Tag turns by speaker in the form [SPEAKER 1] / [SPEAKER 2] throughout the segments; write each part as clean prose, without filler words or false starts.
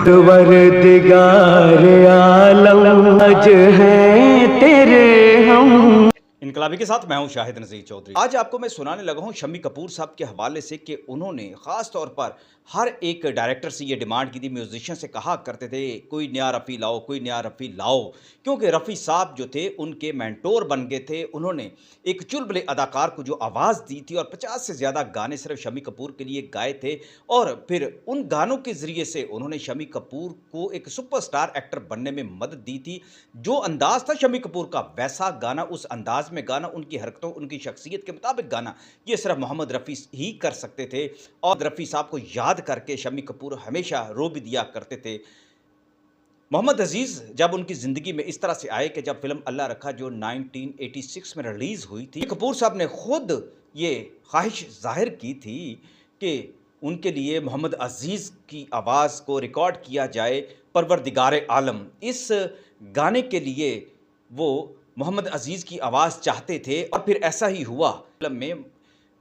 [SPEAKER 1] परवरदिगार आलम आज हैं तेरे हम।
[SPEAKER 2] इनकलाबी के साथ मैं हूं शाहिद नज़ीर चौधरी। आज आपको मैं सुनाने लगा हूं शम्मी कपूर साहब के हवाले से कि उन्होंने ख़ास तौर पर हर एक डायरेक्टर से ये डिमांड की थी, म्यूजिशियन से कहा करते थे कोई नया रफ़ी लाओ, कोई नया रफ़ी लाओ, क्योंकि रफ़ी साहब जो थे उनके मेंटोर बन गए थे। उन्होंने एक चुलबुले अदाकार को जो आवाज़ दी थी और 50 से ज़्यादा गाने सिर्फ शम्मी कपूर के लिए गाए थे और फिर उन गानों के ज़रिए से उन्होंने शम्मी कपूर को एक सुपरस्टार एक्टर बनने में मदद दी थी। जो अंदाज़ था शम्मी कपूर का, वैसा गाना, उस अंदाज़ में गाना, उनकी हरकतों, उनकी शख्सियत के मुताबिक गाना, ये सिर्फ मोहम्मद रफ़ी ही कर सकते थे। और रफ़ी साहब को याद करके शम्मी कपूर हमेशा रो भी दिया करते थे। मोहम्मद अज़ीज़ जब उनकी ज़िंदगी में इस तरह से आए कि जब फ़िल्म अल्लाह रखा जो 1986 में रिलीज़ हुई थी, कपूर साहब ने खुद ये ख्वाहिश ज़ाहिर की थी कि उनके लिए मोहम्मद अज़ीज़ की आवाज़ को रिकॉर्ड किया जाए, परवरदिगार आलम। इस गाने के लिए वो मोहम्मद अज़ीज़ की आवाज़ चाहते थे और फिर ऐसा ही हुआ। फ़िल्म में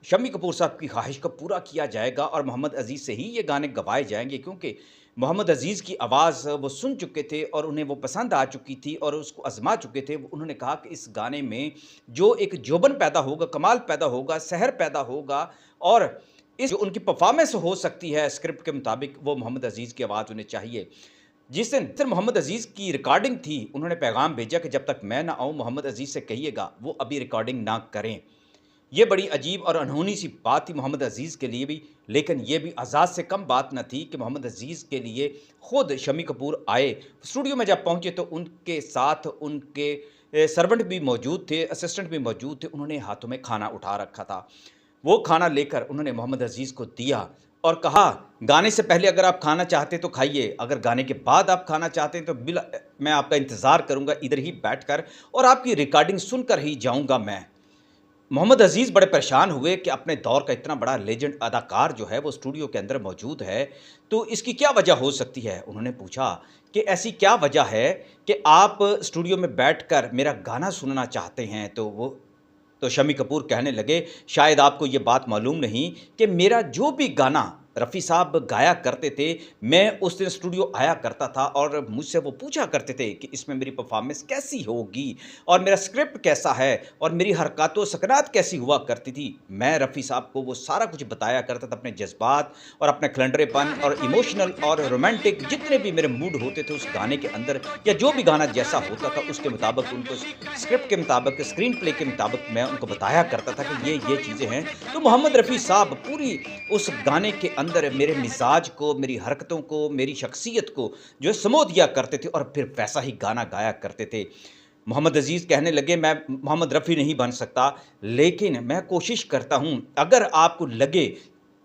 [SPEAKER 2] शम्मी कपूर साहब की ख्वाहिश को पूरा किया जाएगा और मोहम्मद अज़ीज़ से ही ये गाने गवाए जाएंगे, क्योंकि मोहम्मद अज़ीज़ की आवाज़ वो सुन चुके थे और उन्हें वो पसंद आ चुकी थी और उसको आज़मा चुके थे। उन्होंने कहा कि इस गाने में जो एक जोबन पैदा होगा, कमाल पैदा होगा, सहर पैदा होगा और इस जो उनकी परफॉर्मेंस हो सकती है स्क्रिप्ट के मुताबिक, वो मोहम्मद अज़ीज़ की आवाज़ उन्हें चाहिए। जिस दिन फिर मोहम्मद अज़ीज़ की रिकॉर्डिंग थी, उन्होंने पैगाम भेजा कि जब तक मैं ना आऊँ, मोहम्मद अज़ीज़ से कहिएगा वो अभी रिकॉर्डिंग ना करें। ये बड़ी अजीब और अनहोनी सी बात थी मोहम्मद अज़ीज़ के लिए भी, लेकिन ये भी आज़ाद से कम बात न थी कि मोहम्मद अज़ीज़ के लिए खुद शम्मी कपूर आए। स्टूडियो में जब पहुँचे तो उनके साथ उनके सर्वेंट भी मौजूद थे, असिस्टेंट भी मौजूद थे। उन्होंने हाथों में खाना उठा रखा था। वो खाना लेकर उन्होंने मोहम्मद अज़ीज़ को दिया और कहा, गाने से पहले अगर आप खाना चाहते तो खाइए, अगर गाने के बाद आप खाना चाहते हैं तो मैं आपका इंतज़ार करूँगा इधर ही बैठकर और आपकी रिकॉर्डिंग सुनकर ही जाऊँगा मैं। मोहम्मद अज़ीज़ बड़े परेशान हुए कि अपने दौर का इतना बड़ा लेजेंड अदाकार जो है वो स्टूडियो के अंदर मौजूद है, तो इसकी क्या वजह हो सकती है? उन्होंने पूछा कि ऐसी क्या वजह है कि आप स्टूडियो में बैठकर मेरा गाना सुनना चाहते हैं? तो शम्मी कपूर कहने लगे, शायद आपको ये बात मालूम नहीं कि मेरा जो भी गाना रफ़ी साहब गाया करते थे, मैं उस दिन स्टूडियो आया करता था और मुझसे वो पूछा करते थे कि इसमें मेरी परफ़ॉर्मेंस कैसी होगी और मेरा स्क्रिप्ट कैसा है और मेरी हरकत व सकनात कैसी हुआ करती थी। मैं रफ़ी साहब को वो सारा कुछ बताया करता था, अपने जज़्बात और अपने खलंडरेपन और इमोशनल और रोमांटिक जितने भी मेरे मूड होते थे उस गाने के अंदर, या जो भी गाना जैसा होता था उसके मुताबिक उनको स्क्रिप्ट के मुताबिक, स्क्रीन प्ले के मुताबिक मैं उनको बताया करता था कि ये चीज़ें हैं। तो मोहम्मद रफ़ी साहब पूरी उस गाने के अंदर मेरे मिज़ाज को, मेरी हरकतों को, मेरी शख्सियत को जो है समो दिया करते थे और फिर वैसा ही गाना गाया करते थे। मोहम्मद अज़ीज़ कहने लगे, मैं मोहम्मद रफ़ी नहीं बन सकता, लेकिन मैं कोशिश करता हूँ, अगर आपको लगे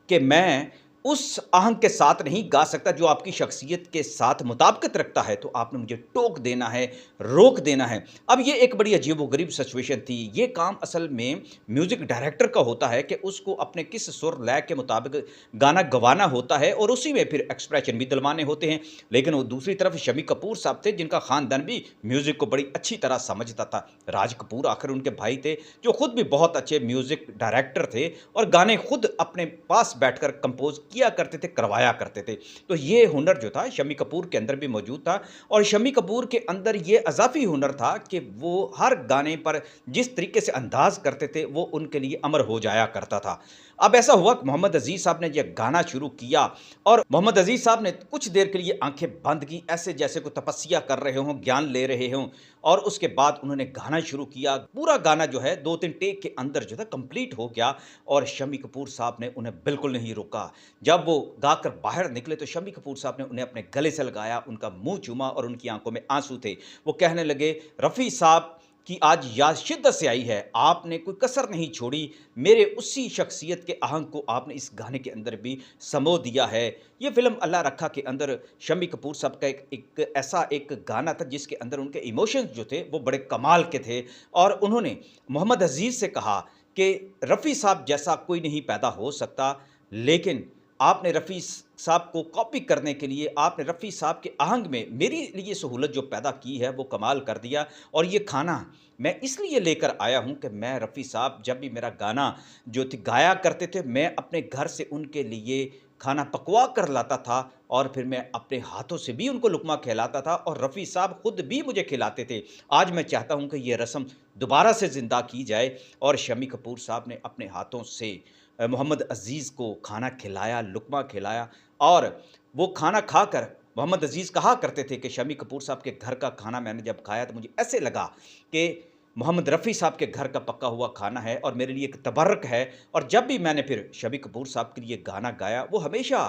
[SPEAKER 2] कि मैं उस आहंग के साथ नहीं गा सकता जो आपकी शख्सियत के साथ मुताबिकत रखता है, तो आपने मुझे टोक देना है, रोक देना है। अब ये एक बड़ी अजीबो-गरीब सिचुएशन थी। ये काम असल में म्यूज़िक डायरेक्टर का होता है कि उसको अपने किस सुर लय के मुताबिक गाना गवाना होता है और उसी में फिर एक्सप्रेशन भी दिलवाने होते हैं। लेकिन वो दूसरी तरफ शम्मी कपूर साहब थे जिनका ख़ानदान भी म्यूज़िक को बड़ी अच्छी तरह समझता था। राज कपूर आखिर उनके भाई थे, जो खुद भी बहुत अच्छे म्यूज़िक डायरेक्टर थे और गाने खुद अपने पास बैठकर कंपोज़ किया करते थे, करवाया करते थे। तो ये हुनर जो था शम्मी कपूर के अंदर भी मौजूद था और शम्मी कपूर के अंदर ये अज़ाफ़ी हुनर था कि वो हर गाने पर जिस तरीके से अंदाज़ करते थे, वो उनके लिए अमर हो जाया करता था। अब ऐसा हुआ कि मोहम्मद अज़ीज़ साहब ने ये गाना शुरू किया और मोहम्मद अज़ीज़ साहब ने कुछ देर के लिए आँखें बंद की, ऐसे जैसे कोई तपस्या कर रहे हों, ज्ञान ले रहे हों, और उसके बाद उन्होंने गाना शुरू किया। पूरा गाना जो है 2-3 टेक के अंदर जो था कंप्लीट हो गया और शम्मी कपूर साहब ने उन्हें बिल्कुल नहीं रोका। जब वो गाकर बाहर निकले तो शम्मी कपूर साहब ने उन्हें अपने गले से लगाया, उनका मुँह चूमा और उनकी आँखों में आँसू थे। वो कहने लगे, रफ़ी साहब की आज याद शिद्दत से आई है, आपने कोई कसर नहीं छोड़ी, मेरे उसी शख्सियत के आहंग को आपने इस गाने के अंदर भी समो दिया है। ये फ़िल्म अल्लाह रखा के अंदर शम्मी कपूर साहब का एक ऐसा एक गाना था जिसके अंदर उनके इमोशंस जो थे वो बड़े कमाल के थे और उन्होंने मोहम्मद अज़ीज़ से कहा कि रफ़ी साहब जैसा कोई नहीं पैदा हो सकता, लेकिन आपने रफ़ी साहब को कॉपी करने के लिए आपने रफ़ी साहब के आहंग में मेरे लिए सहूलत जो पैदा की है वो कमाल कर दिया और ये खाना मैं इसलिए लेकर आया हूँ कि मैं रफ़ी साहब जब भी मेरा गाना जो थे गाया करते थे, मैं अपने घर से उनके लिए खाना पकवा कर लाता था और फिर मैं अपने हाथों से भी उनको लुक़मा खिलाता था और रफ़ी साहब खुद भी मुझे खिलाते थे। आज मैं चाहता हूँ कि ये रस्म दोबारा से ज़िंदा की जाए और शम्मी कपूर साहब ने अपने हाथों से मोहम्मद अज़ीज़ को खाना खिलाया, लुक़मा खिलाया और वो खाना खाकर मोहम्मद अज़ीज़ कहा करते थे कि शम्मी कपूर साहब के घर का खाना मैंने जब खाया तो मुझे ऐसे लगा कि मोहम्मद रफ़ी साहब के घर का पका हुआ खाना है और मेरे लिए एक तबर्रुक है। और जब भी मैंने फिर शम्मी कपूर साहब के लिए गाना गाया, वो हमेशा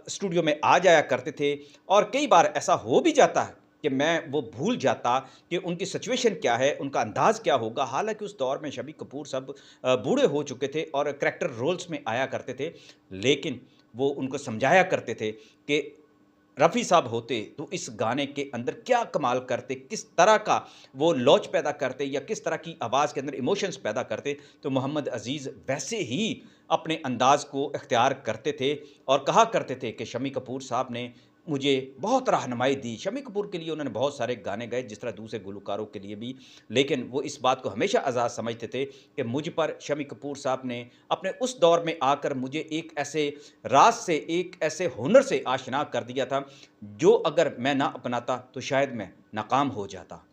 [SPEAKER 2] स्टूडियो में आ जाया करते थे और कई बार ऐसा हो भी जाता है कि मैं वो भूल जाता कि उनकी सिचुएशन क्या है, उनका अंदाज़ क्या होगा। हालाँकि उस दौर में शम्मी कपूर साहब बूढ़े हो चुके थे और करैक्टर रोल्स में आया करते थे, लेकिन वो उनको समझाया करते थे कि रफ़ी साहब होते तो इस गाने के अंदर क्या कमाल करते, किस तरह का वो लौच पैदा करते या किस तरह की आवाज़ के अंदर इमोशंस पैदा करते, तो मोहम्मद अज़ीज़ वैसे ही अपने अंदाज़ को इख्तियार करते थे और कहा करते थे कि शम्मी कपूर साहब ने मुझे बहुत रहनुमाई दी। शम्मी कपूर के लिए उन्होंने बहुत सारे गाने गाए, जिस तरह दूसरे गुलकारों के लिए भी, लेकिन वो इस बात को हमेशा आज़ाद समझते थे कि मुझ पर शम्मी कपूर साहब ने अपने उस दौर में आकर मुझे एक ऐसे राज से, एक ऐसे हुनर से आशना कर दिया था, जो अगर मैं ना अपनाता तो शायद मैं नाकाम हो जाता।